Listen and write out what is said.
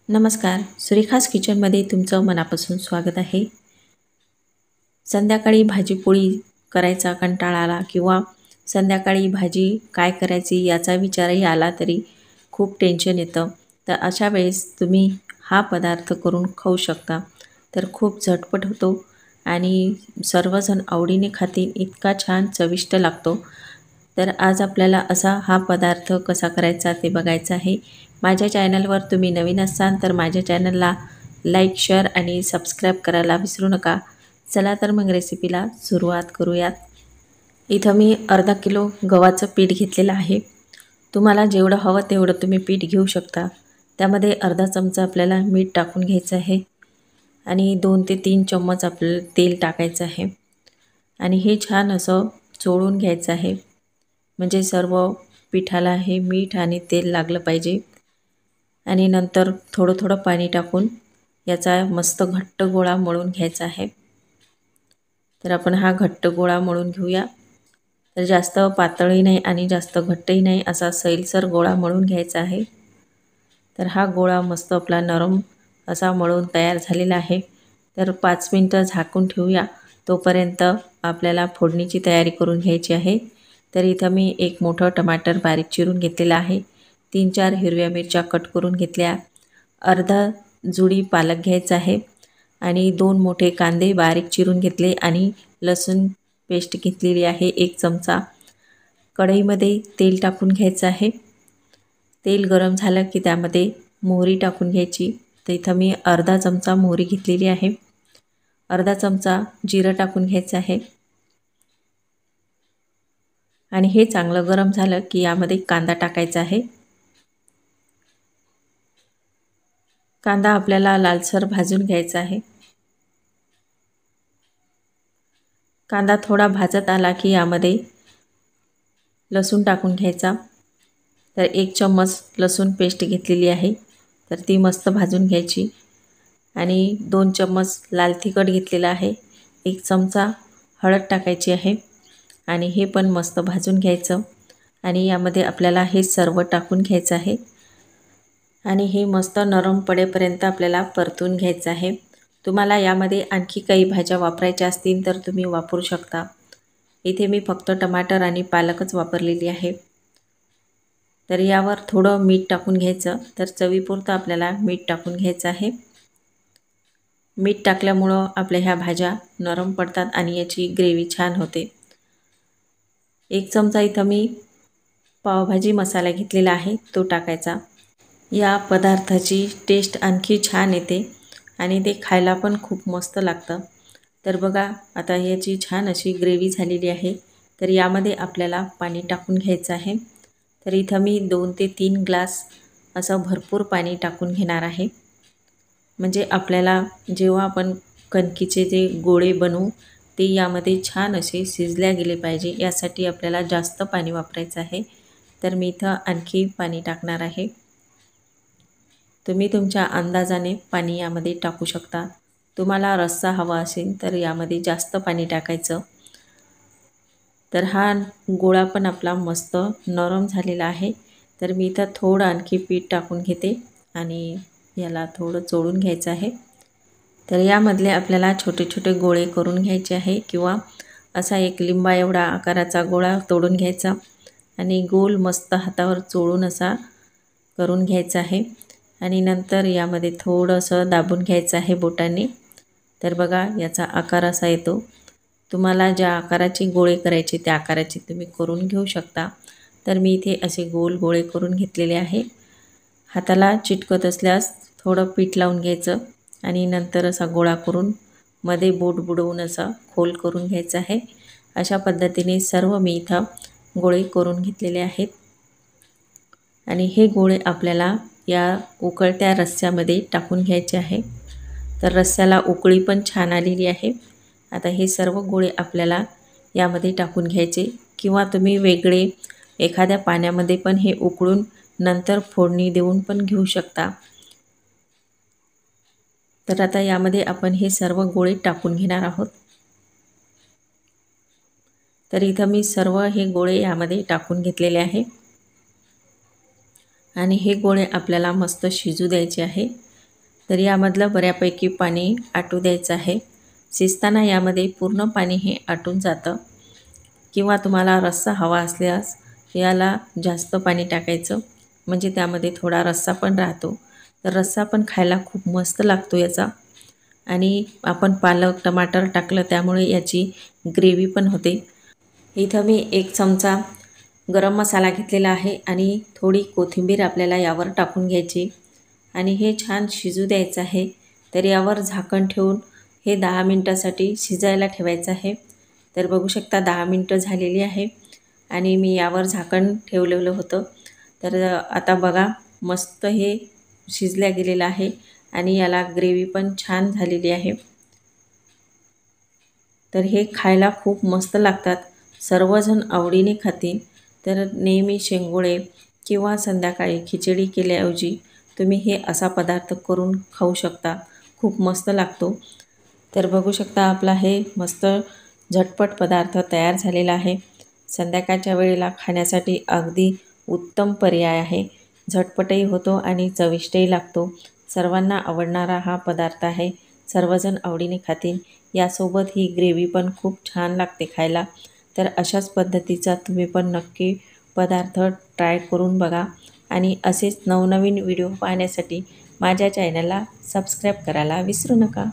नमस्कार, सुरेखास किचनमध्ये तुमचं मनापासून स्वागत आहे. संध्याकाळी भाजीपोळी करायचा कंटाळा आला किंवा संध्याकाळी भाजी काय करायची याचा विचारही आला तरी खूप टेन्शन येतं. तर अशा वेळेस तुम्ही हा पदार्थ करून खाऊ शकता. तर खूप झटपट होतो आणि सर्वजण आवडीने खातील इतका छान चविष्ट लागतो. तर आज आपल्याला असा हा पदार्थ कसा करायचा ते बघायचं आहे. माझ्या चॅनलवर तुम्ही नवीन असाल तर माझ्या चॅनलला लाईक, शेअर आणि सबस्क्राईब करायला विसरू नका. चला तर मग रेसिपीला सुरुवात करूयात. इथं मी अर्धा किलो गव्हाचं पीठ घेतलेलं आहे. तुम्हाला जेवढं हवं तेवढं तुम्ही पीठ घेऊ शकता. त्यामध्ये अर्धा चमचा आपल्याला मीठ टाकून घ्यायचं आहे आणि 2 ते 3 चम्मच आपल्याला तेल टाकायचं आहे आणि हे छान असं चोळून घ्यायचं आहे. म्हणजे सर्व पिठाला हे मीठ आणि तेल लागलं पाहिजे. आणि नंतर थोडं थोडं पाणी टाकून याचा मस्त घट्ट गोळा मळून घ्यायचा आहे. तर आपण हा घट्ट गोळा मळून घेऊया. तर जास्त पातळही नाही आणि जास्त घट्टही नाही असा सैलसर गोळा मळून घ्यायचा आहे. तर हा गोळा मस्त आपला नरम असा मळून तयार झालेला आहे. तर 5 मिनिटं झाकून ठेवूया. तोपर्यंत आपल्याला फोडणीची तयारी करून घ्यायची आहे. तर इथं मी एक मोठं टमाटर बारीक चिरून घेतलेला आहे. 3-4 हिरव्या मिरच्या कट करून घेतल्या. अर्धा जुडी पालक घ्यायचा आहे आणि 2 मोठे कांदे बारीक चिरून घेतले आणि लसूण पेस्ट घेतलेली आहे 1 चमचा. कढईमध्ये तेल टाकून घ्यायचं आहे. तेल गरम झालं की त्यामध्ये मोहरी टाकून घ्यायची. तर इथं मी अर्धा चमचा मोहरी घेतलेली आहे. अर्धा चमचा जिरं टाकून घ्यायचं आहे आणि हे चांगलं गरम झालं की यामध्ये कांदा टाकायचा आहे. कांदा आपल्याला लालसर भाजून घ्यायचा आहे. कांदा थोडा भाजत आला की यामध्ये लसूण टाकून घ्यायचा. तर 1 चम्मच लसूण पेस्ट घेतलेली आहे. तर ती मस्त भाजून घ्यायची आणि 2 चम्मच लाल तिखट घेतलेला आहे. 1 चमचा हळद टाकायची आहे आणि हे पण मस्त भाजून घ्यायचं आणि यामध्ये आपल्याला हे सर्व टाकून घ्यायचं आहे आणि हे मस्त नरम पडेपर्यंत आपल्याला परतून घ्यायचं आहे. तुम्हाला यामध्ये आणखी काही भाज्या वापरायच्या असतील तर तुम्ही वापरू शकता. इथे मी फक्त टमाटर आणि पालकच वापरलेली आहे. तर यावर थोडं मीठ टाकून घ्यायचं. तर चवीपुरतं आपल्याला मीठ टाकून घ्यायचं आहे. मीठ टाकल्यामुळं आपल्या ह्या भाज्या नरम पडतात आणि याची ग्रेव्ही छान होते. 1 चमचा इथं मी पावभाजी मसाला घेतलेला आहे तो टाकायचा. या पदार्थाची टेस्ट आणखी छान येते आणि ते खायला पण खूप मस्त लागतं. तर बघा आता याची छान अशी ग्रेव्ही झालेली आहे. तर यामध्ये आपल्याला पाणी टाकून घ्यायचं आहे. तर इथं मी 2 ते 3 ग्लास असं भरपूर पाणी टाकून घेणार आहे. म्हणजे आपल्याला जेव्हा आपण कणकीचे जे गोळे बनवू ते यामध्ये छान असे शिजल्या गेले पाहिजे यासाठी आपल्याला जास्त पाणी वापरायचं आहे. तर मी इथं आणखी पाणी टाकणार आहे. तुम्ही तुमच्या अंदाजाने पाणी यामध्ये टाकू शकता. तुम्हाला रस्सा हवा असेल तर यामध्ये जास्त पाणी टाकायचं. तर हा गोळा पण आपला मस्त नरम झालेला आहे. तर मी इथं थोडं आणखी पीठ टाकून घेते आणि याला थोडं चोळून घ्यायचं आहे. तर यामधले आपल्याला छोटे छोटे गोळे करून घ्यायचे आहे किंवा असा एक लिंबा एवढा आकाराचा गोळा तोडून घ्यायचा आणि गोल मस्त हातावर चोळून असा करून घ्यायचा आहे आणि नंतर यामध्ये थोडंसं दाबून घ्यायचं आहे बोटाने. तर बघा याचा आकार असा येतो. तुम्हाला ज्या आकाराचे गोळे करायचे त्या आकाराचे तुम्ही करून घेऊ शकता. तर मी इथे असे गोल गोळे करून घेतलेले आहे. हाताला चिटकत असल्यास थोडं पीठ लावून घ्यायचं आणि नंतर असा गोळा करून मध्ये बोट बुडवून असा खोल करून घ्यायचा आहे. अशा पद्धतीने सर्व मी इथं गोळे करून घेतलेले आहेत आणि हे गोळे आपल्याला या उकळत्या रस्स्यामध्ये टाकून घ्यायचे आहे. तर रस्स्याला उकळी पण छान आलेली आहे. आता हे सर्व गोळे आपल्याला यामध्ये टाकून घ्यायचे किंवा तुम्ही वेगळे एखाद्या पाण्यामध्ये पण हे उकळून नंतर फोडणी देऊन पण घेऊ शकता. तर आता यामध्ये आपण हे सर्व गोळे टाकून घेणार आहोत. तर इथं मी सर्व हे गोळे यामध्ये टाकून घेतलेले आहे आणि हे गोळे आपल्याला मस्त शिजू द्यायचे आहे. तर यामधलं बऱ्यापैकी पाणी आटू द्यायचं आहे. शिजताना यामध्ये पूर्ण पाणी हे आटून जातं. किंवा तुम्हाला रस्सा हवा असल्यास याला जास्त पाणी टाकायचं, म्हणजे त्यामध्ये थोडा रस्सा पण राहतो. तर रस्सा पण खायला खूप मस्त लागतो याचा. आणि आपण पालक टमाटर टाकलं त्यामुळे याची ग्रेव्ही पण होते. इथं मी 1 चमचा गरम मसाला घेतलेला आहे आणि थोडी कोथिंबीर आपल्याला यावर टाकून घ्यायची आणि हे छान शिजू द्यायचं आहे. तर यावर झाकण ठेवून हे 10 मिनटासाठी शिजायला ठेवायचं आहे. तर बघू शकता 10 मिनटं झालेली आहे आणि मी यावर झाकण ठेवलेलं होतं. तर आता बघा मस्त हे शिजल्या गेलेलं आहे आणि याला ग्रेव्ही पण छान झालेली आहे. तर हे खायला खूप मस्त लागतात. सर्वजण आवडीने खातील. तर नेहमी शेंगोळे किंवा संध्याकाळी खिचडी केल्याऐवजी तुम्ही हे असा पदार्थ करून खाऊ शकता. खूप मस्त लागतो. तर बघू शकता आपला हे मस्त झटपट पदार्थ तयार झालेला आहे. संध्याकाळच्या वेळेला खाण्यासाठी अगदी उत्तम पर्याय आहे. झटपटही होतो आणि चविष्टही लागतो. सर्वांना आवडणारा हा पदार्थ आहे. सर्वजण आवडीने खातील. यासोबत ही ग्रेव्ही पण खूप छान लागते खायला. तर अशाच पद्धतीचा तुम्ही पण नक्की पदार्थ ट्राय करून बघा आणि असेच नवनवीन व्हिडिओ पाहण्यासाठी माझ्या चॅनलला सबस्क्राईब करायला विसरू नका.